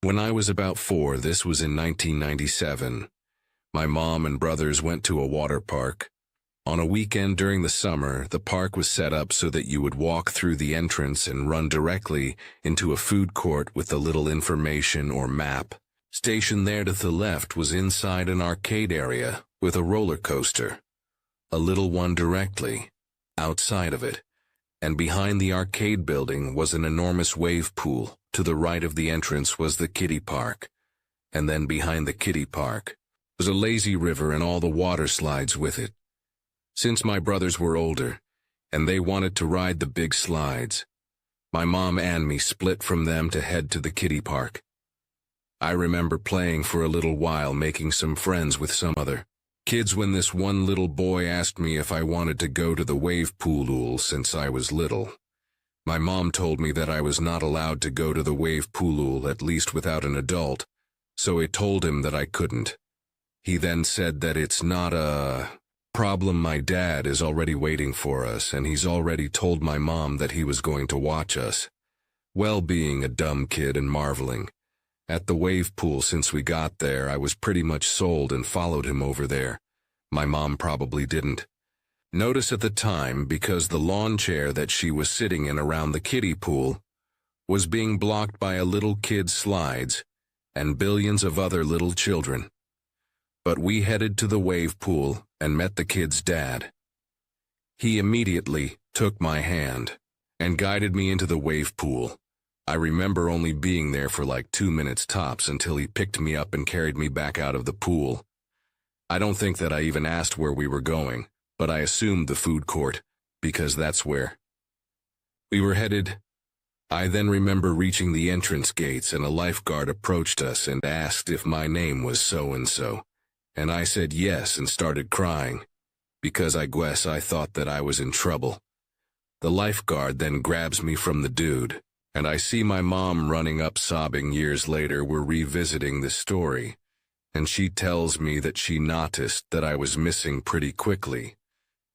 When I was about 4, this was in 1997, my mom and brothers went to a water park. On a weekend during the summer, the park was set up so that you would walk through the entrance and run directly into a food court with a little information or map. Stationed there to the left was inside an arcade area with a roller coaster, a little one directly outside of it, and behind the arcade building was an enormous wave pool. To the right of the entrance was the kiddie park, and then behind the kiddie park was a lazy river and all the water slides with it. Since my brothers were older, and they wanted to ride the big slides, my mom and me split from them to head to the kiddie park. I remember playing for a little while, making some friends with some other kids when this one little boy asked me if I wanted to go to the wave pool since I was little. My mom told me that I was not allowed to go to the wave pool, at least without an adult, so I told him that I couldn't. He then said that it's not a problem, my dad is already waiting for us and he's already told my mom that he was going to watch us. Well, being a dumb kid and marveling at the wave pool since we got there, I was pretty much sold and followed him over there. My mom probably didn't notice at the time because the lawn chair that she was sitting in around the kiddie pool was being blocked by a little kid's slides and billions of other little children. But we headed to the wave pool and met the kid's dad. He immediately took my hand and guided me into the wave pool. I remember only being there for like 2 minutes tops until he picked me up and carried me back out of the pool. I don't think that I even asked where we were going, but I assumed the food court, because that's where we were headed. I then remember reaching the entrance gates and a lifeguard approached us and asked if my name was so-and-so, and I said yes and started crying, because I guess I thought that I was in trouble. The lifeguard then grabs me from the dude, and I see my mom running up sobbing. Years later, we're revisiting this story, and she tells me that she noticed that I was missing pretty quickly,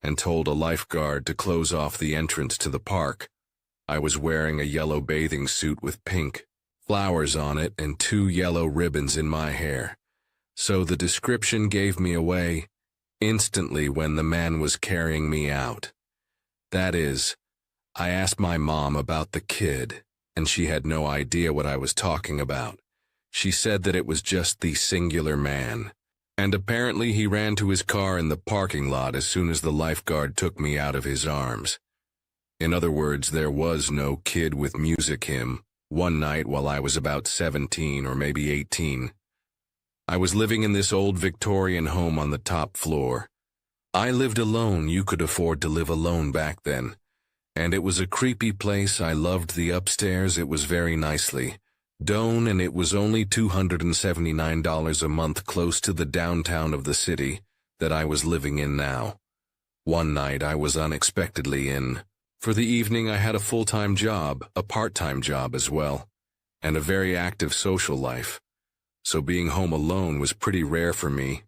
and told a lifeguard to close off the entrance to the park. I was wearing a yellow bathing suit with pink flowers on it and 2 yellow ribbons in my hair, so the description gave me away instantly when the man was carrying me out. That is, I asked my mom about the kid, and she had no idea what I was talking about. She said that it was just the singular man, and apparently he ran to his car in the parking lot as soon as the lifeguard took me out of his arms. In other words, there was no kid with music him. One night while I was about 17 or maybe 18, I was living in this old Victorian home on the top floor. I lived alone. You could afford to live alone back then. And it was a creepy place. I loved the upstairs. It was very nicely done, and it was only $279 a month, close to the downtown of the city that I was living in now. One night I was unexpectedly in. For the evening I had a full-time job, a part-time job as well, and a very active social life. So being home alone was pretty rare for me.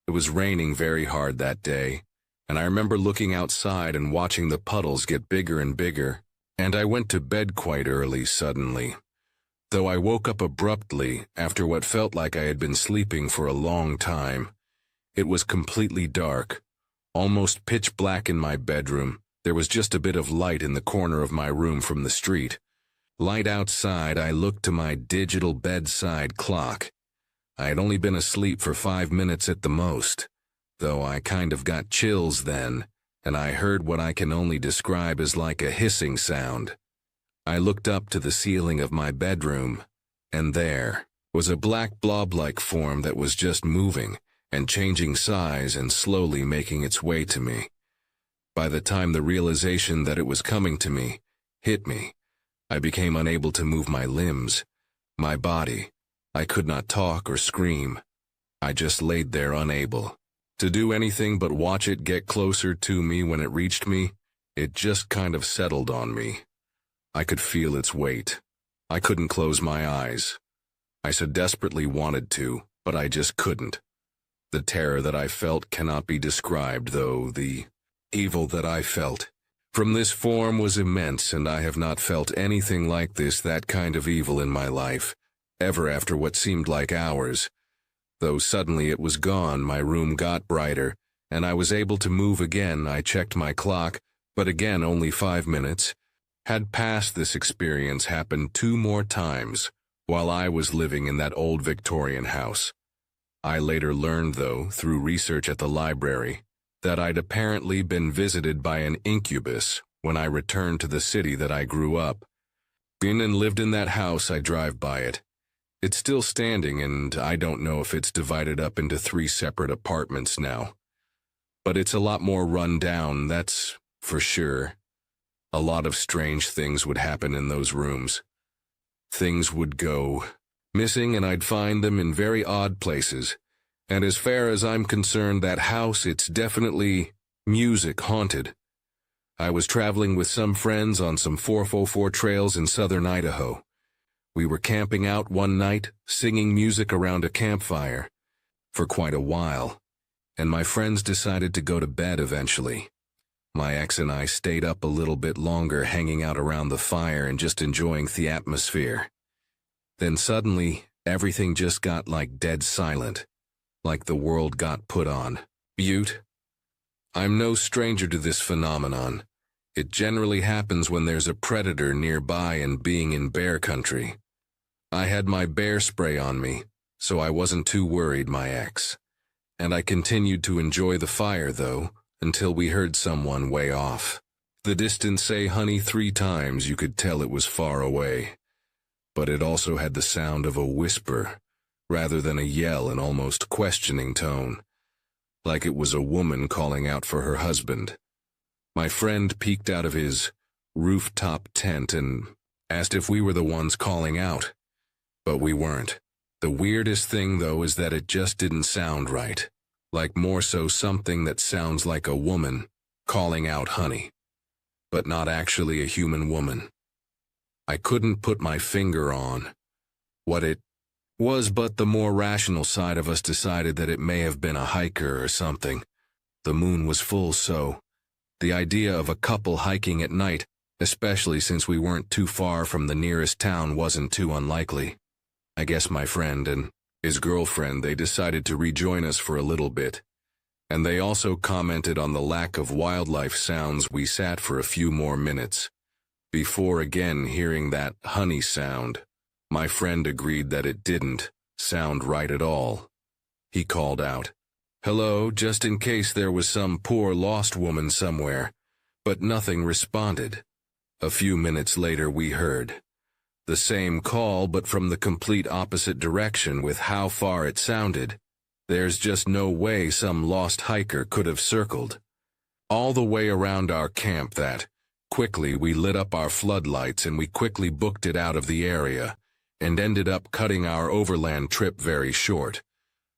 It was raining very hard that day, and I remember looking outside and watching the puddles get bigger and bigger, and I went to bed quite early suddenly. Though I woke up abruptly after what felt like I had been sleeping for a long time. It was completely dark, almost pitch black in my bedroom. There was just a bit of light in the corner of my room from the street. Light outside. I looked to my digital bedside clock. I had only been asleep for 5 minutes at the most, though I kind of got chills then, and I heard what I can only describe as like a hissing sound. I looked up to the ceiling of my bedroom, and there was a black blob-like form that was just moving and changing size and slowly making its way to me. By the time the realization that it was coming to me hit me, I became unable to move my limbs, my body. I could not talk or scream. I just laid there unable to do anything but watch it get closer to me. When it reached me, it just kind of settled on me. I could feel its weight. I couldn't close my eyes. I so desperately wanted to, but I just couldn't. The terror that I felt cannot be described, though the evil that I felt from this form was immense, and I have not felt anything like this, that kind of evil, in my life. ever after what seemed like hours. Though suddenly it was gone, my room got brighter, and I was able to move again. I checked my clock, but again only 5 minutes. Had past this experience happened 2 more times while I was living in that old Victorian house. I later learned, though, through research at the library, that I'd apparently been visited by an incubus when I returned to the city that I grew up. Been and lived in that house. I drive by it. It's still standing, and I don't know if it's divided up into 3 separate apartments now. But it's a lot more run down, that's for sure. A lot of strange things would happen in those rooms. Things would go missing, and I'd find them in very odd places. And as far as I'm concerned, that house, it's definitely music haunted. I was traveling with some friends on some 404 trails in southern Idaho. We were camping out one night, singing music around a campfire for quite a while, and my friends decided to go to bed eventually. My ex and I stayed up a little bit longer, hanging out around the fire and just enjoying the atmosphere. Then suddenly, everything just got like dead silent, like the world got put on mute. I'm no stranger to this phenomenon. It generally happens when there's a predator nearby, and being in bear country, I had my bear spray on me, so I wasn't too worried, my ex. And I continued to enjoy the fire, though, until we heard someone way off the distance say "honey" 3 times. You could tell it was far away. But it also had the sound of a whisper, rather than a yell, in almost questioning tone, like it was a woman calling out for her husband. My friend peeked out of his rooftop tent and asked if we were the ones calling out. But we weren't. The weirdest thing, though, is that it just didn't sound right. Like more so something that sounds like a woman calling out "honey," but not actually a human woman. I couldn't put my finger on what it was, but the more rational side of us decided that it may have been a hiker or something. The moon was full, so the idea of a couple hiking at night, especially since we weren't too far from the nearest town, wasn't too unlikely. I guess my friend and his girlfriend, they decided to rejoin us for a little bit. And they also commented on the lack of wildlife sounds. We sat for a few more minutes before again hearing that "honey" sound. My friend agreed that it didn't sound right at all. He called out, "Hello," just in case there was some poor lost woman somewhere, but nothing responded. A few minutes later we heard the same call, but from the complete opposite direction. With how far it sounded, there's just no way some lost hiker could have circled all the way around our camp. That quickly we lit up our floodlights and we quickly booked it out of the area and ended up cutting our overland trip very short.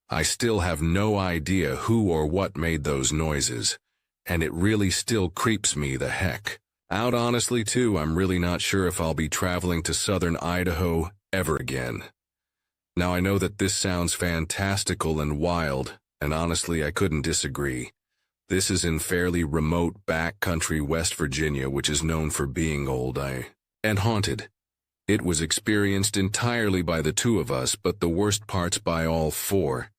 I still have no idea who or what made those noises, and it really still creeps me the heck out. Honestly, too, I'm really not sure if I'll be traveling to southern Idaho ever again. Now, I know that this sounds fantastical and wild, and honestly, I couldn't disagree. This is in fairly remote backcountry West Virginia, which is known for being old and haunted. It was experienced entirely by the 2 of us, but the worst parts by all 4.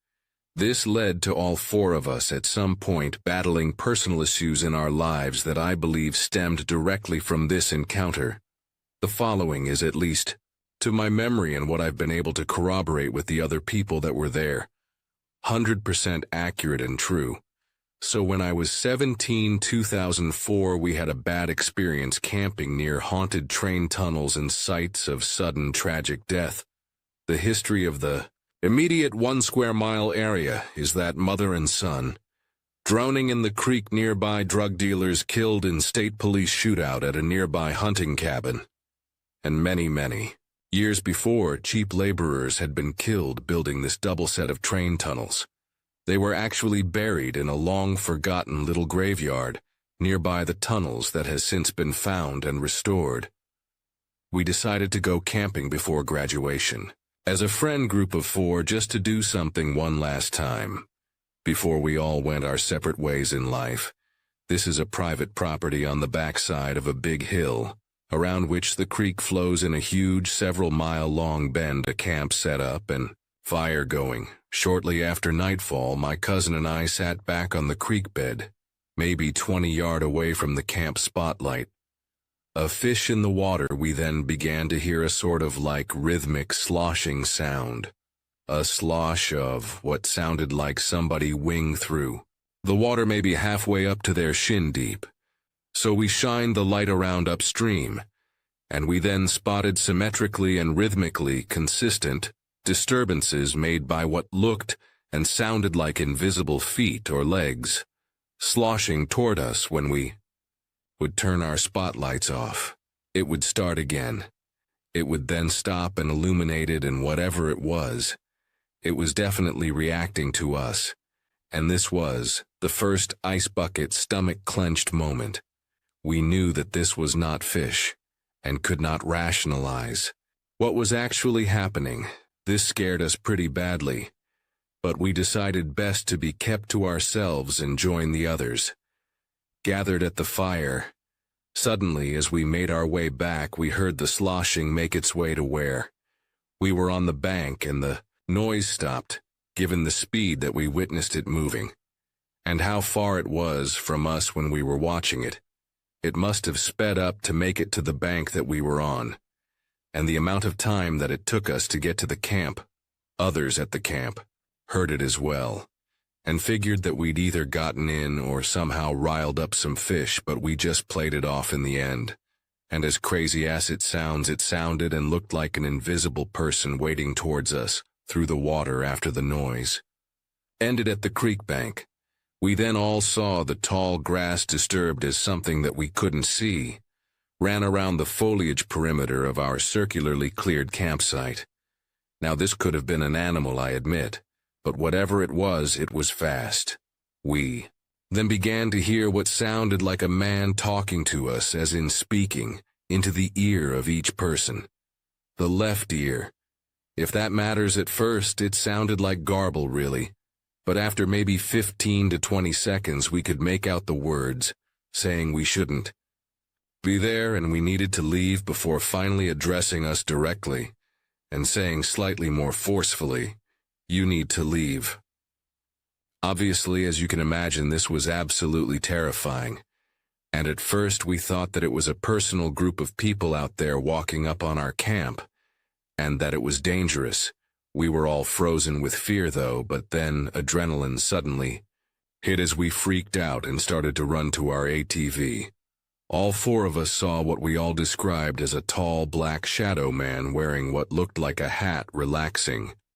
This led to all 4 of us at some point battling personal issues in our lives that I believe stemmed directly from this encounter. The following is, at least to my memory and what I've been able to corroborate with the other people that were there, 100% accurate and true. So when I was 17, 2004, we had a bad experience camping near haunted train tunnels and sites of sudden tragic death. The history of the immediate 1 square mile area is that mother and son drowning in the creek nearby, drug dealers killed in state police shootout at a nearby hunting cabin, and many years before, cheap laborers had been killed building this double set of train tunnels. They were actually buried in a long-forgotten little graveyard nearby the tunnels that has since been found and restored. We decided to go camping before graduation, as a friend group of 4, just to do something one last time, before we all went our separate ways in life. This is a private property on the backside of a big hill, around which the creek flows in a huge several-mile-long bend, a camp set up and fire going. Shortly after nightfall, my cousin and I sat back on the creek bed, maybe 20 yards away from the camp spotlight. A fish in the water. We then began to hear a sort of like rhythmic sloshing sound. A slosh of what sounded like somebody wing through the water, maybe halfway up to their shin deep. So we shined the light around upstream, and we then spotted symmetrically and rhythmically consistent disturbances made by what looked and sounded like invisible feet or legs, sloshing toward us. When we would turn our spotlights off, it would start again. It would then stop and illuminate it, and whatever it was definitely reacting to us. And this was the first ice bucket stomach-clenched moment. We knew that this was not fish, and could not rationalize what was actually happening. This scared us pretty badly, but we decided best to be kept to ourselves and join the others gathered at the fire. Suddenly, as we made our way back, we heard the sloshing make its way to where we were on the bank, and the noise stopped, given the speed that we witnessed it moving, and how far it was from us when we were watching it. It must have sped up to make it to the bank that we were on, and the amount of time that it took us to get to the camp. Others at the camp heard it as well, and figured that we'd either gotten in or somehow riled up some fish, but we just played it off in the end. And as crazy as it sounded and looked like an invisible person wading towards us through the water after the noise ended at the creek bank. We then all saw the tall grass, disturbed as something that we couldn't see, ran around the foliage perimeter of our circularly cleared campsite. Now this could have been an animal, I admit, but whatever it was fast. We then began to hear what sounded like a man talking to us, as in speaking into the ear of each person. The left ear. If that matters. At first, it sounded like garble, really, but after maybe 15 to 20 seconds we could make out the words, saying we shouldn't be there and we needed to leave, before finally addressing us directly and saying slightly more forcefully, "You need to leave." Obviously, as you can imagine, this was absolutely terrifying, and at first we thought that it was a personal group of people out there walking up on our camp, and that it was dangerous. We were all frozen with fear though, but then adrenaline suddenly hit as we freaked out and started to run to our ATV. All four of us saw what we all described as a tall black shadow man wearing what looked like a hat, relaxing